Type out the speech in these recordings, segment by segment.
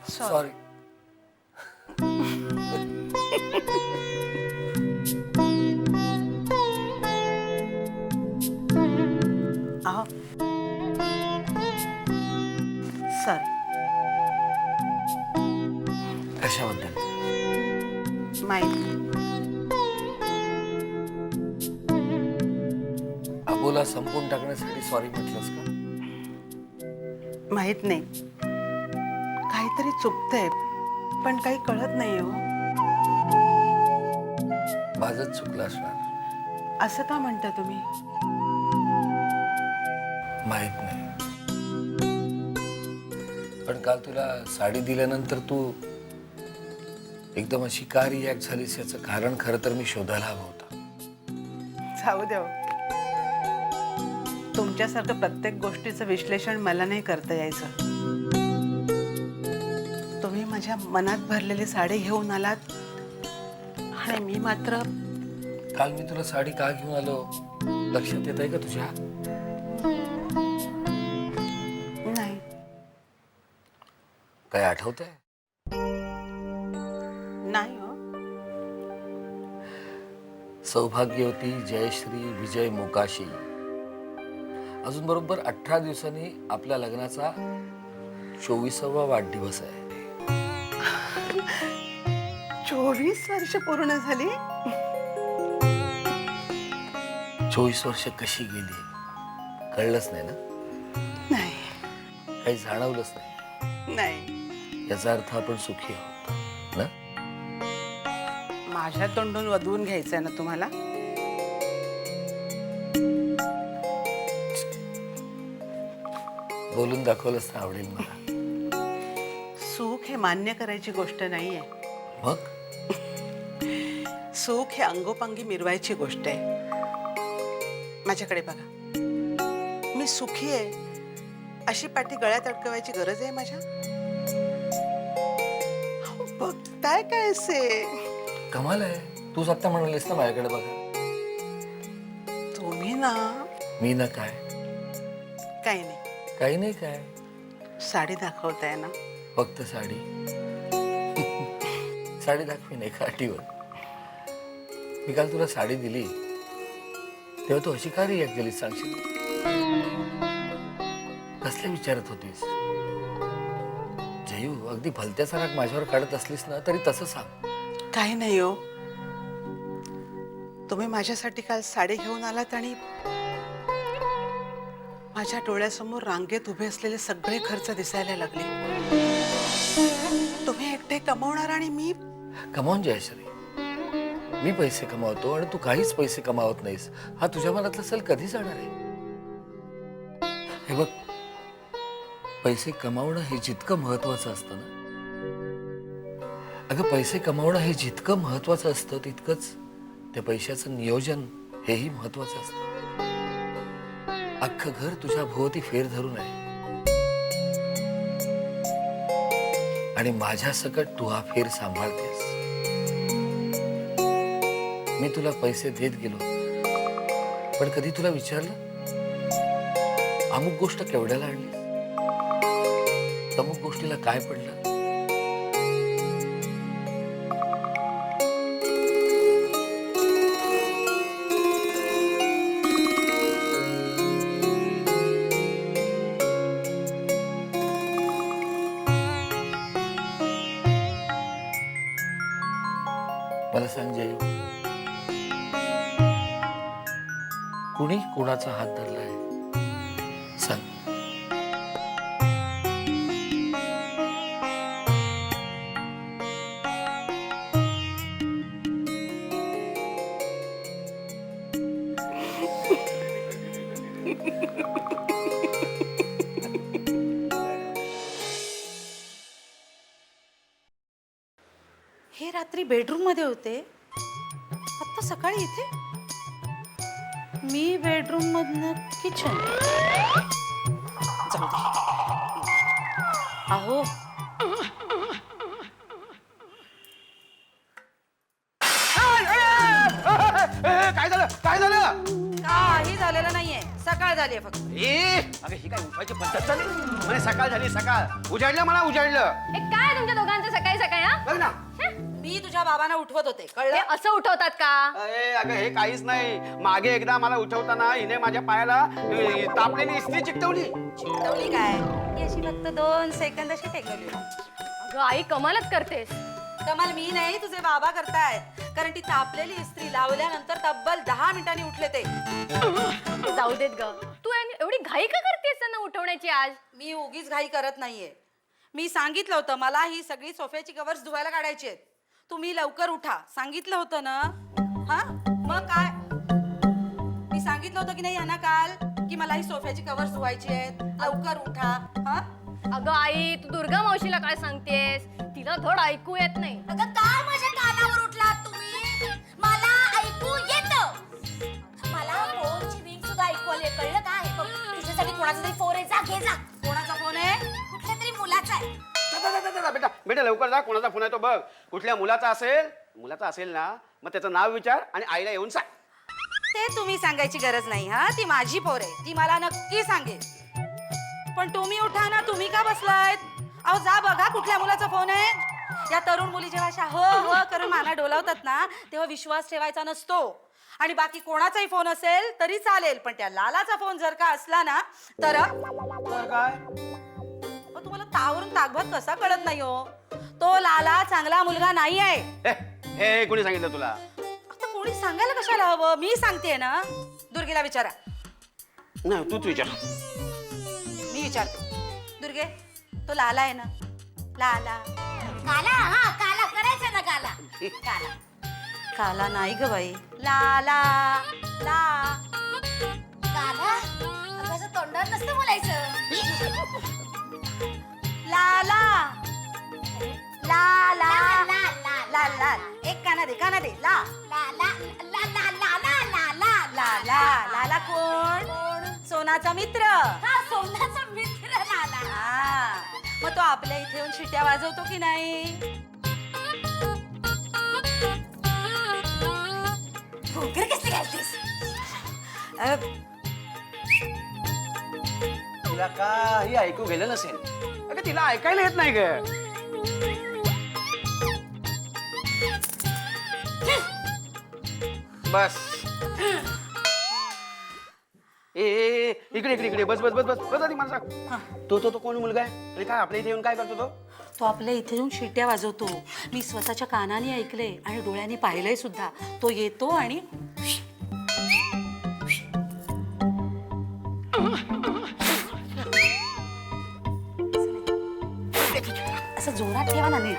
Sorry. अहो sorry. कशाबद्दल? माहिती अबोला संपून टाकण्यासाठी सॉरी म्हटलंस का? माहित नाही, काहीतरी चुकतंय पण काही कळत नाही हो. माझंच चुकलं असणार. असं का म्हणता तुम्ही? माहित नाही, पण काल तुला साडी दिल्यानंतर तू एकदम अशी का रिॲक्ट झालीस याचं कारण खरं तर मी शोधायला हवं होतं. जाऊ द्या हो. तुमच्यासारखं प्रत्येक गोष्टीचं विश्लेषण मला नाही करता यायचं. तुम्ही माझ्या मनात भरलेली साडी घेऊन आलात आणि मी मात्र काल मी तुला साडी का घेऊन आलो लक्षात येत आहे का तुझ्या? नाही. काय आठवतंय? नाही हो. सौभाग्यवती जयश्री विजय मोकाशी अजून बरोबर 18 दिवसांनी आपल्या लग्नाचा 24वा वाढदिवस आहे. 24 वर्ष पूर्ण झाली. 24 वर्ष कशी गेली कळलंच नाही ना? नाही काही जाणवलंच नाही. नाही, याचा अर्थ आपण सुखी आहोत ना? माझ्या तोंडून वधवून घ्यायचंय ना तुम्हाला? बोलून दाखवलंच ना आवडेल मला. सुख हे मान्य करायची गोष्ट नाहीये. मग सुख हे अंगोपांगी मिरवायची गोष्ट आहे. माझ्याकडे बघा, मी सुखी आहे अशी पाठी गळ्यात अडकवायची गरज आहे माझ्या? अहो, बघताय काय असे? कमाल आहे. तूच आत्ता म्हणालीस ना माझ्याकडे बघा. तुम्ही ना मी ना काय? काही नाही. काही नाही काय, साडी दाखवताय ना? फक्त साडी. साडी दाखवी नाही का अटीवर? मी काल तुला साडी दिली तेव्हा तू अशी का रिॲक्ट केली सांगशील? कसले विचारत होतीस? जयू अगदी भलत्यासारखा माझ्यावर काढत असलीस ना तरी तसं सांग. काही नाही हो. तुम्ही माझ्यासाठी काल साडी घेऊन आलात आणि माझ्या डोळ्यासमोर रांगेत उभे असलेले सगळे खर्च दिसायला लागले. तुम्ही एकटे कमवणार आणि मी कमावून जयश्री, मी पैसे कमावतो आणि तू काहीच पैसे कमावत नाहीस. हा तुझ्या मनातला सल कधी जाणार आहे? हे बघ, पैसे कमावणं हे जितकं महत्वाचं असतं ना, अगं पैसे कमावणं हे जितकं महत्वाचं असतं तितकंच त्या पैशाचं नियोजन हेही महत्वाचं असतं. अख्खं घर तुझ्या भोवती फेर धरून आहे आणि माझ्या सकट तू हा फेर सांभाळतेस. मी तुला पैसे देत गेलो पण कधी तुला विचारलं अमुक गोष्ट केवढ्याला आणली, अमुक गोष्टीला काय पडलं? मला सांग जयू, कुणी कुणाचा हात धरलाय सांग? हे रात्री बेडरूम मध्ये होते, आता सकाळी इथे. मी बेडरूम मधनं किचन. जाऊ दे. अहो काय झालं? काय झालं? काही झालेलं नाहीये. सकाळ झालीये फक्त. अगं ही काय उठवायची पद्धत झाली म्हणे सकाळ झाली सकाळ उजाडलं मला उजाडलं हे काय तुमच्या दोघांचं सकाळी सकाळी हा? बघ ना मी तुझ्या बाबांना उठवत होते, हे कळलं? असं उठवतात का? अगं हे काहीच नाही मागे एकदा मला उठवताना हिने माझ्या पायाला तापलेली इस्त्री चिकटवली चिकटवली काय? ही अशी फक्त 2 सेकंद अशी टेकवली. अगं आई कमालच करतेस. कमाल मी नाही, तुझे बाबा करतायत. कारण ती तापलेली इस्त्री लावल्यानंतर तब्बल 10 मिनिटांनी उठले ते. जाऊ देत ग. तू एवढी घाई का करतेस त्यांना उठवण्याची आज? मी उगीच घाई करत नाहीये. मी सांगितलं होतं मला ही सगळी सोफ्याची कव्हर्स धुवायला काढायची आहेत. तुम्ही लवकर उठा सांगितलं होतं ना. हा मग काय, मी सांगितलं होतं की नाही यांना काल की मला ही सोफ्याची कव्हर्स धुवायची आहेत, लवकर उठा. हा अगं आई तू दुर्गा मावशीला काय सांगतेस? तिला धड ऐकू येत नाही. अगं काय माझ्या कानावर उठलात तुम्ही? मला ऐकू येतं. मला फोनची रिंग सुद्धा ऐकू आली, कळलं काय? बघ, तुझ्यासाठी कोणाचा तरी फोन आहे, जा घे जा. कोणाचा फोन आहे? कुठल्या तरी मुलाचा आहे. बेटा बेटा लवकर जा कोणाचा फोन आहे तो बघ कुठल्या मुलाचा असेल ना मग त्याचं नाव विचार आणि आईला येऊन सांग ते तुम्ही सांगायची गरज नाही. हा ती माझी पोर आहे, ती मला नक्की सांगेल. पण तुम्ही उठा ना, तुम्ही का बसलायत? अहो जा बघा कुठल्या मुलाचा फोन आहे. या तरुण मुली जेव्हा अशा हो हो करून माना डोलावतात ना तेव्हा विश्वास ठेवायचा नसतो. आणि बाकी कोणाचाही फोन असेल तरी चालेल, पण त्या लालाचा फोन जर का असला ना तर काय तुम्हाला तावरून ताकभर कसा कळत नाही हो? तो लाला चांगला मुलगा नाही आहे. हे कोणी सांगितलं तुला आता कोणी सांगायला कशाला हवं? मी सांगते ना. दुर्गेला विचारा. नाही तूच विचार मी विचारते. दुर्गे तो लाला आहे ना? लाला काला, हा काला करायचा ना काला. काला. काला नाही ग बाई, लाला ला काला? अगं असं तोंडावर नसतं बोलायचं. लाला ला ला ला, ला, ला, ला ला एक काना दे ला ला ला ला ला ला ला ला ला लाला. लाला कोण? सोनाचा मित्र. हा सोनाचा मित्र लाला. हा मग तो आपल्या इथे येऊन शिट्या वाजवतो की नाही? भोकर कसली घालतेस? तिला काही ऐकू गेलं नसेल अगं तिला ऐकायला येत नाही ग बस इकडे बस आधी मला सांग तो कोण मुलगा आहे आणि काय आपल्या इथे येऊन काय करतो तो तो आपल्या इथे येऊन शिट्या वाजवतो. मी स्वतःच्या कानाने ऐकले आणि डोळ्यांनी पाहिलंय सुद्धा. तो येतो आणि असं जोरात ठेवा ना नीट.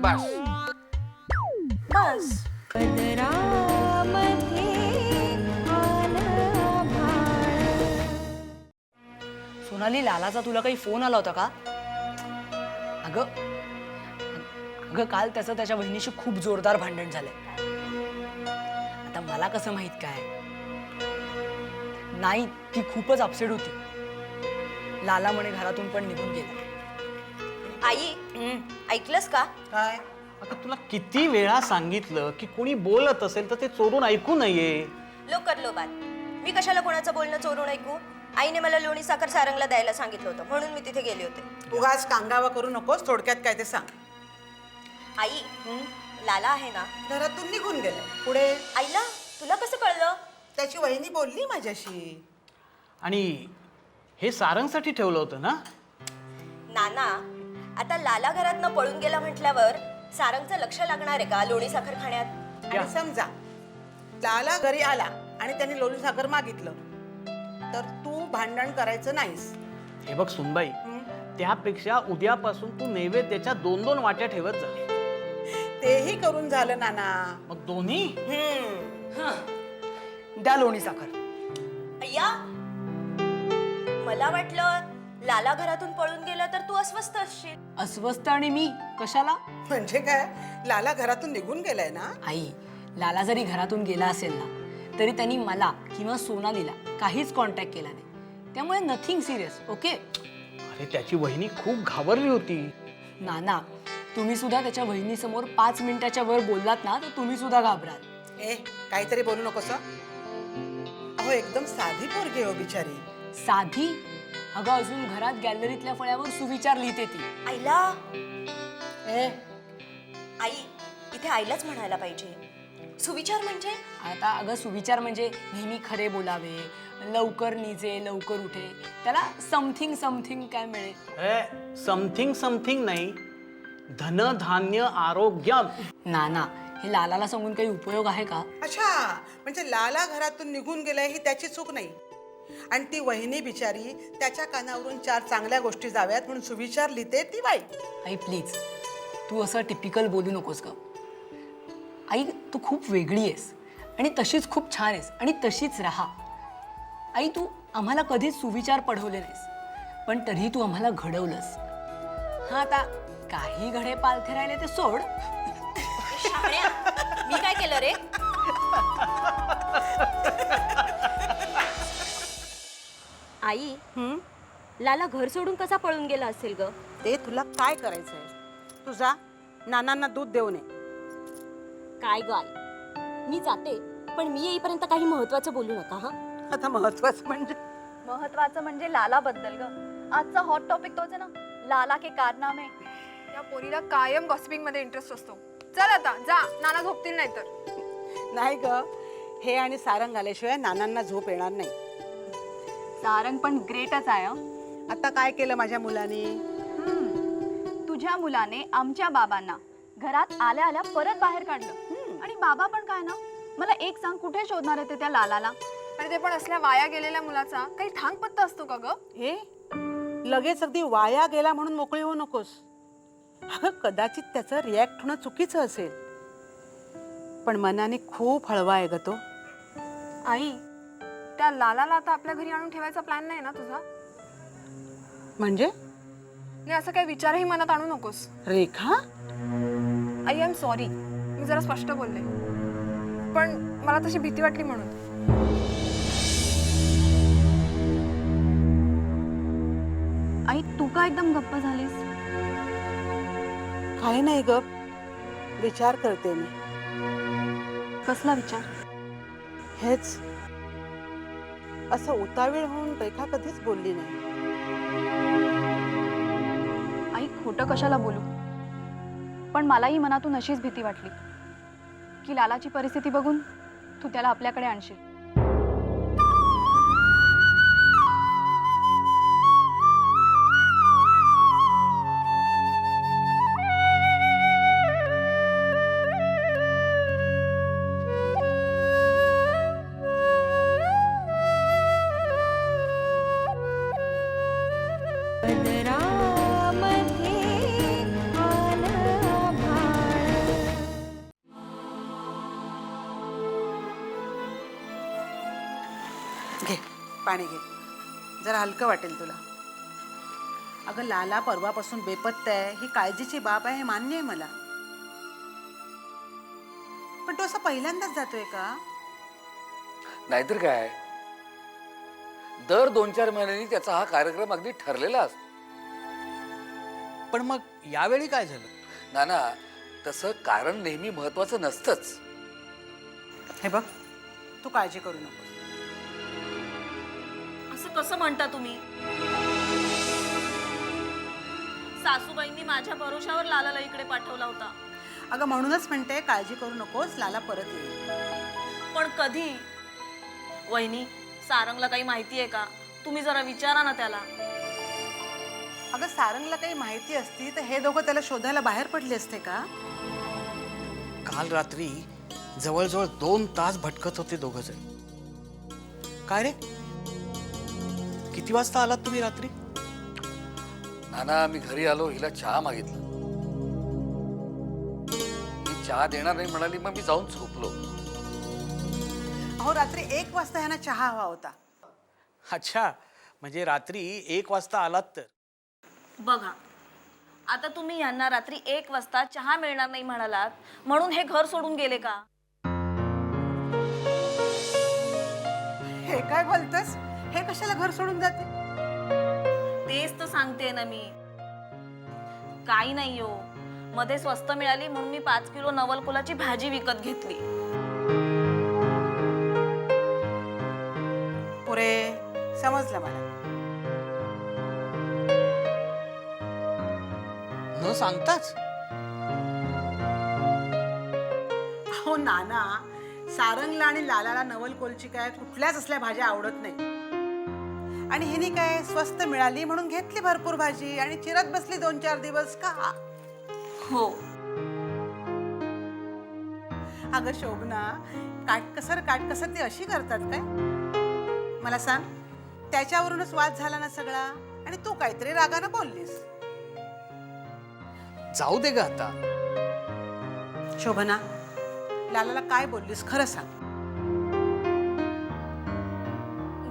बस बस. सोनाली लालाचा तुला काही फोन आला होता का? अगं अगं काल त्याचं त्याच्या बहिणीशी खूप जोरदार भांडण झालंय. आता मला कसं माहित काय? नाही ती खूपच अपसेट होती. लाला म्हणे घरातून पण निघून गेला. आई ऐकलंस का? काय? अगं तुला किती वेळा सांगितलं की कोणी बोलत असेल तर ते चोरून ऐकू नये. लो करलो बात. मी कशाला कोणाचं बोलणं चोरून ऐकू? आईने मला लोणी साखर सारंगला द्यायला सांगितलं होतं म्हणून मी तिथे गेले होते. उगाच कांगावा करू नकोस, थोडक्यात काय ते सांग. आई लाला आहे ना घरातून निघून गेले. पुढे आईला तुला कसं कळलं? त्याची वहिनी बोलली माझ्याशी. आणि हे सारंगसाठी ठेवलं होतं ना? नाना आता लाला घरातनं पळून गेला म्हटल्यावर सारंगचं लक्ष लागणार आहे का लोणी साखर खाण्यात? आणि समजा लाला घरी आला आणि त्याने लोणी साखर मागितलं तर तू भांडण करायचं नाहीस. हे बघ सुनबाई, त्यापेक्षा उद्यापासून तू नैवेद्याच्या 2-2 वाट्या ठेवत जा. तेही करून झालं नाना. मग दोन्ही द्या लोणी साखर. अय्या मला वाटलं लाला घरातून पळून गेला तर तू अस्वस्थ असशील. अस्वस्थ आणि मी कशाला? म्हणजे काय, लाला घरातून निघून गेलाय ना? आई लाला जरी घरातून गेला असेल ना तरी त्यांनी मला किंवा सोनालीला काहीच कॉन्टॅक्ट केला नाही. त्यामुळे नथिंग सिरियस. ओके. अरे त्याची वहिनी खूप घाबरली होती. नाना तुम्ही सुद्धा त्याच्या बहिणीसमोर 5 मिनिटाच्या वर बोललात ना तर तुम्ही सुद्धा घाबराल. ए काहीतरी बोलू नकोस हं? अहो एकदम साधी पोरगी हो बिचारी. साधी? अगं अजून घरात गॅलरीतल्या फळ्यावर सुविचार लिहिते ती. आईला ए आई इथे आईलाच म्हणायला पाहिजे. सुविचार म्हणजे आता अगं सुविचार म्हणजे नेहमी खरे बोलावे, लवकर निजे लवकर उठे, त्याला समथिंग समथिंग काय मिळेल. समथिंग समथिंग नाही, धन धान्य आरोग्य. नाना, हे लालाला सांगून काही उपयोग आहे का? अच्छा, म्हणजे लाला घरातून निघून गेलाय ही त्याची चूक नाही, आणि ती वहिनी बिचारी त्याच्या कानावरून 4 चांगल्या गोष्टी जाव्यात म्हणून सुविचार लिहिते ती वाईट. आई प्लीज, तू असं टिपिकल बोलू नकोस का. आई तू खूप वेगळी आहेस आणि तशीच खूप छान आहेस आणि तशीच राहा. आई तू आम्हाला कधीच सुविचार पढवले नाहीस, पण तरी तू आम्हाला घडवलंस. हा आता काही घडे पालथे राहिले ते सोड. शाळ्या मी काय केलं रे? आई लाला घर सोडून कसा पळून गेला असेल ग? ते तुला काय करायचंय? तू जा, नानांना दूध देऊ नये. काय ग आई, मी जाते पण मी येईपर्यंत काही महत्वाचं बोलू नका हा. आता महत्वाचं म्हणजे लाला बद्दल ग. आजचा हॉट टॉपिक तोच आहे ना, लाला के कारनामे. या पोरीला कायम गॉसिपिंग मध्ये इंटरेस्ट असतो. चल आता जा, नाना झोपतील नाही तर. नाही ग, हे आणि सारंग आल्याशिवाय नानांना झोप येणार नाही. सारंग पण ग्रेटच आहे. आता काय केलं माझ्या मुलाने? तुझ्या मुलाने आमच्या बाबांना घरात आल्या आल्या परत बाहेर काढलं. आणि बाबा पण काय ना, मला एक सांग, कुठे शोधणार आहे ते त्या लालाला? आणि ते पण असल्या वाया गेलेल्या मुलाचा काही ठांग पत्ता असतो का ग? हे लगेच अगदी वाया गेला म्हणून मोकळी होऊ नकोस. अगं कदाचित त्याचं रिॲक्ट होणं चुकीचं असेल, पण मनाने खूप हळवा आहे ग तो. आई, त्या लालाला आता आपल्या घरी आणून ठेवायचा प्लॅन नाही ना तुझा? म्हणजे नाही, असं काही विचारही मनात आणू नकोस. रेखा, आई एम सॉरी, मी जरा स्पष्ट बोलले, पण मला तशी भीती वाटली म्हणून. आई तू का एकदम गप्प झालीस? काही नाही ग, विचार करते मी. कसला विचार? हेच, असं उतावीळ होऊन रेखा कधीच बोलली नाही. आई खोटं कशाला बोलू, पण मलाही मनातून अशीच भीती वाटली की लालाची परिस्थिती बघून तू त्याला आपल्याकडे आणशील. घे पाणी घे, जरा हलकं वाटेल तुला. अगं लाला परवापासून बेपत्ता आहे, ही काळजीची बाब आहे, हे मान्य आहे मला, पण तो असं पहिल्यांदाच जातोय का? नाहीतर काय, दर 2-4 महिन्यांनी त्याचा हा कार्यक्रम अगदी ठरलेला असतो. पण मग यावेळी काय झालं? नाना, तसं कारण नेहमी महत्वाचं नसतंच. हे बघ, तू काळजी करू नकोस. असं कसं म्हणता तुम्ही? सासूबाईंनी माझ्या भरोशावर लालाला इकडे पाठवला होता. अगं म्हणूनच म्हणते, काळजी करू नकोस, लाला परत येईल. पण कधी? वहिनी, सारंगला काही माहिती आहे का? तुम्ही जरा विचारा ना त्याला. अगं सारंगला काही माहिती असती तर हे दोघं त्याला शोधायला बाहेर पडले असते का? काल रात्री जवळजवळ 2 तास भटकत होते दोघं जण. काय रे, किती वाजता आलात तुम्ही रात्री? नाना, मी घरी आलो, हिला चहा मागितला. मी चहा देणार नाही म्हणाली, मग मी जाऊन झोपलो. अहो रात्री 1 वाजता ह्यांना चहा हवा होता. अच्छा, म्हणजे रात्री 1 वाजता आलात तर. बघा, आता तुम्ही यांना रात्री 1 वाजता चहा मिळणार नाही म्हणालात म्हणून हे घर सोडून गेले का? हे काय बोलतस? हे कशाला घर सोडून जाते? तेच तर सांगते ना मी. काही नाही हो, मध्ये स्वस्त मिळाली म्हणून मी 5 किलो नवलकोलाची भाजी विकत घेतली. पोरे, समजलं मला. न सांगताच हो नाना, सारंगला आणि लालाला नवल कोलची काय कुठल्याच असल्या भाज्या आवडत नाही. आणि हिने काय स्वस्त मिळाली म्हणून घेतली भरपूर भाजी आणि चिरत बसली 2-4 दिवस का. हो. अगं शोभना, काटकसर ती अशी करतात काय? मला सांग, त्याच्यावरूनच वाद झाला ना सगळा, आणि तू काहीतरी रागानं बोललीस. जाऊ दे ग आता. शोभना, लालाला काय बोललीस खरं सांग.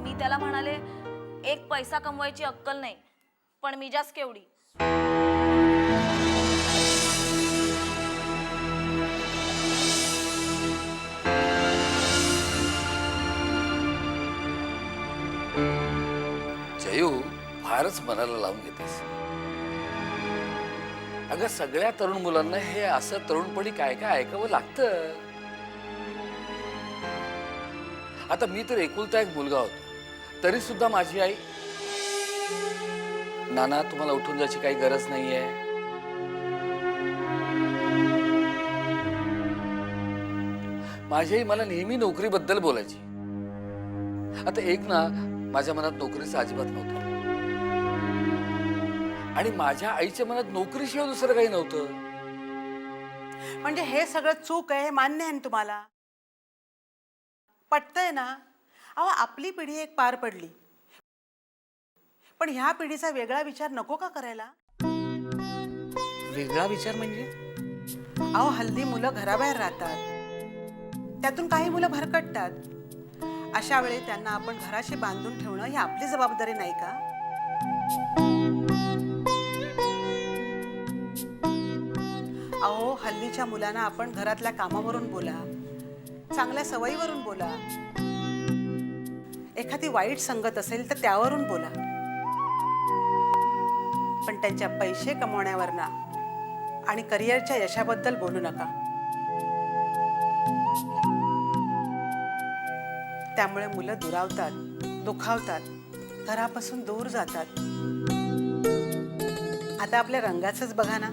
मी त्याला म्हणाले, एक पैसा कमवायची अक्कल नाही, पण मिजाज केवढी. जयू, फारच मनाला लावून घेतेस. अगं सगळ्या तरुण मुलांना हे असं तरुणपणी काय काय ऐकावं लागतं. आता मी तर एकुलता एक मुलगा होतो, तरी सुद्धा माझी आई, नाना तुम्हाला उठून जायची काही गरज नाहीये. माझी आई मला नेहमी नोकरीबद्दल बोलायची. आता एक ना, माझ्या मनात नोकरीचं अजिबात नव्हतं, आणि माझ्या आईच्या मनात नोकरीशिवाय दुसरं काही नव्हतं. म्हणजे हे सगळं चूक आहे, हे मान्य आहे ना तुम्हाला? पटतंय ना? अहो, आपली पिढी एक पार पडली, पण ह्या पिढीचा वेगळा विचार नको का करायला? वेगळा विचार म्हणजे? अहो, हल्ली मुलं घराबाहेर राहतात, त्यातून काही मुलं भरकटतात. अशा वेळी त्यांना आपण घराशी बांधून ठेवणं ही आपली जबाबदारी नाही का? अहो, हल्लीच्या मुलांना आपण घरातल्या कामावरून बोला, चांगल्या सवयीवरून बोला, एखादी वाईट संगत असेल तर त्यावरून बोला, पण त्यांच्या पैसे कमवण्यावर ना आणि करिअरच्या यशाबद्दल बोलू नका. त्यामुळे मुलं दुरावतात, दुखावतात, घरापासून दूर जातात. आता आपल्या रंगाचंच बघा ना,